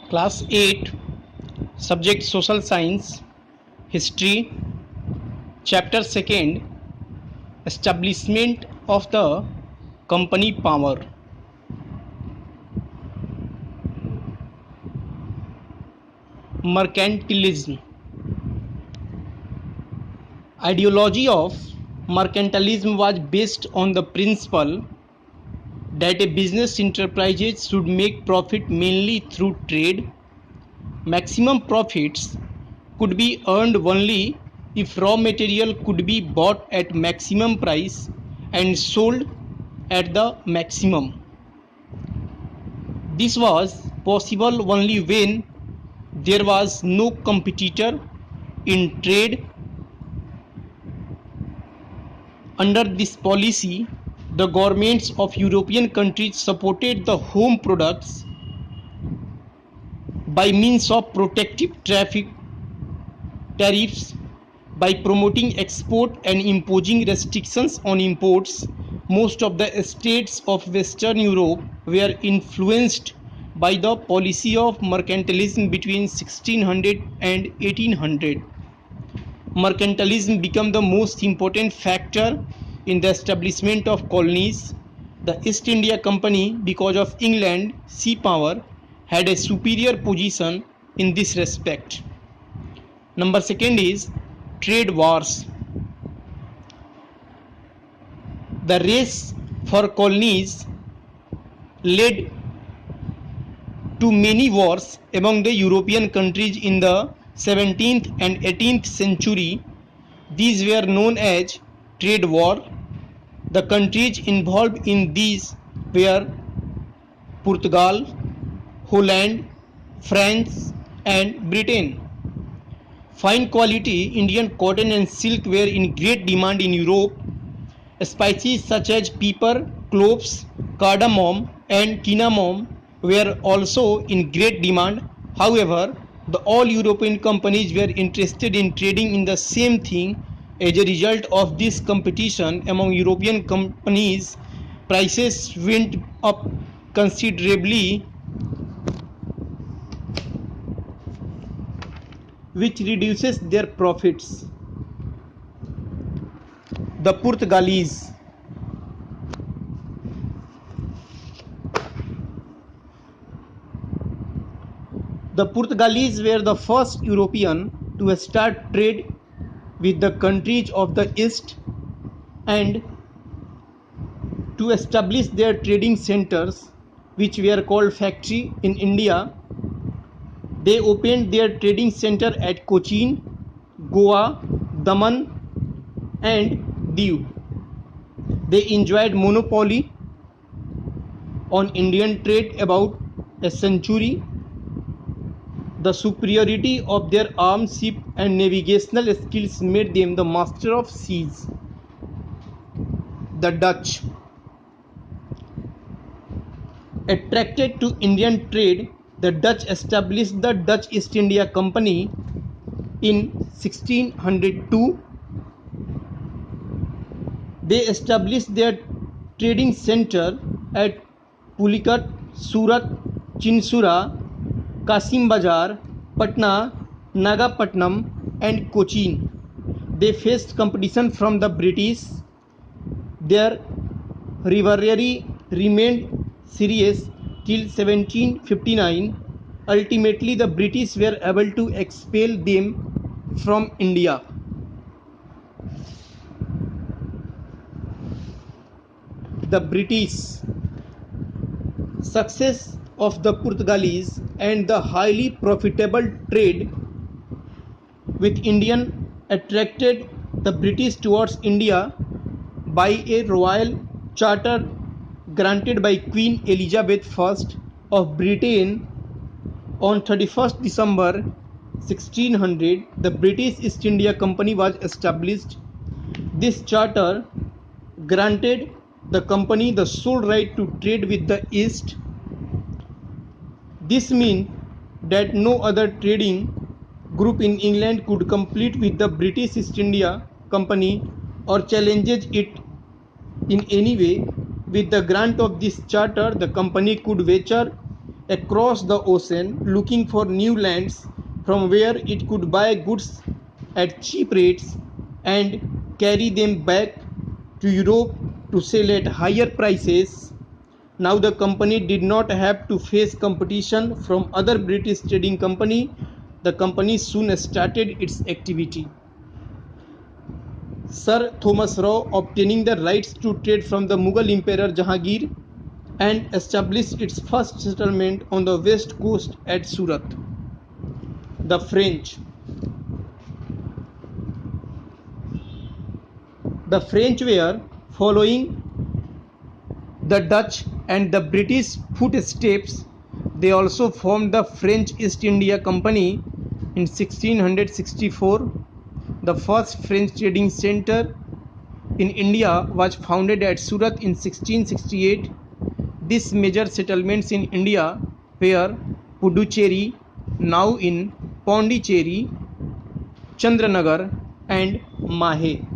Class 8, Subject Social Science, History, Chapter 2nd, Establishment of the Company Power. Mercantilism. Ideology of mercantilism was based on the principle that a business enterprise should make profit mainly through trade. Maximum profits could be earned only if raw material could be bought at maximum price and sold at the maximum. This was possible only when there was no competitor in trade. Under this policy, the governments of European countries supported the home products by means of protective tariffs. By promoting export and imposing restrictions on imports. Most of the states of Western Europe were influenced by the policy of mercantilism between 1600 and 1800. Mercantilism became the most important factor in the establishment of colonies. The East India Company, because of England's sea power, had a superior position in this respect. Number second is trade wars. The race for colonies led to many wars among the European countries in the 17th and 18th century. These were known as trade war. The countries involved in these were Portugal, Holland, France, and Britain. Fine quality Indian cotton and silk were in great demand in Europe. Spices such as pepper, cloves, cardamom, and cinnamon were also in great demand. However, all European companies were interested in trading in the same thing. As a result of this competition among European companies, prices went up considerably, which reduces their profits. The Portuguese. The Portuguese were the first European to start trade with the countries of the East and to establish their trading centers, which were called factory in India. They opened their trading center at Cochin, Goa, Daman, and Diu. They enjoyed monopoly on Indian trade about a century. The superiority of their armed ship and navigational skills made them the master of seas. The Dutch. Attracted to Indian trade, the Dutch established the Dutch East India Company in 1602. They established their trading center at Pulicat, Surat, Chinsura, Kasim Bazar, Patna, Nagapatnam, and Cochin. They faced competition from the British. Their rivalry remained serious till 1759. Ultimately, the British were able to expel them from India. The British. Success of the Portuguese and the highly profitable trade with Indian attracted the British towards India by a royal charter granted by Queen Elizabeth I of Britain on 31st December 1600. The British East India Company was established. This charter granted the company the sole right to trade with the East. This meant that no other trading group in England could compete with the British East India Company or challenge it in any way. With the grant of this charter, the company could venture across the ocean looking for new lands from where it could buy goods at cheap rates and carry them back to Europe to sell at higher prices. Now the company did not have to face competition from other British trading company. The company soon started its activity. Sir Thomas Rao obtaining the rights to trade from the Mughal Emperor Jahangir and established its first settlement on the west coast at Surat. The French. The French were following the Dutch and the British footsteps. They also formed the French East India Company in 1664. The first French trading center in India was founded at Surat in 1668. These major settlements in India were Puducherry, now in Pondicherry, Chandranagar, and Mahe.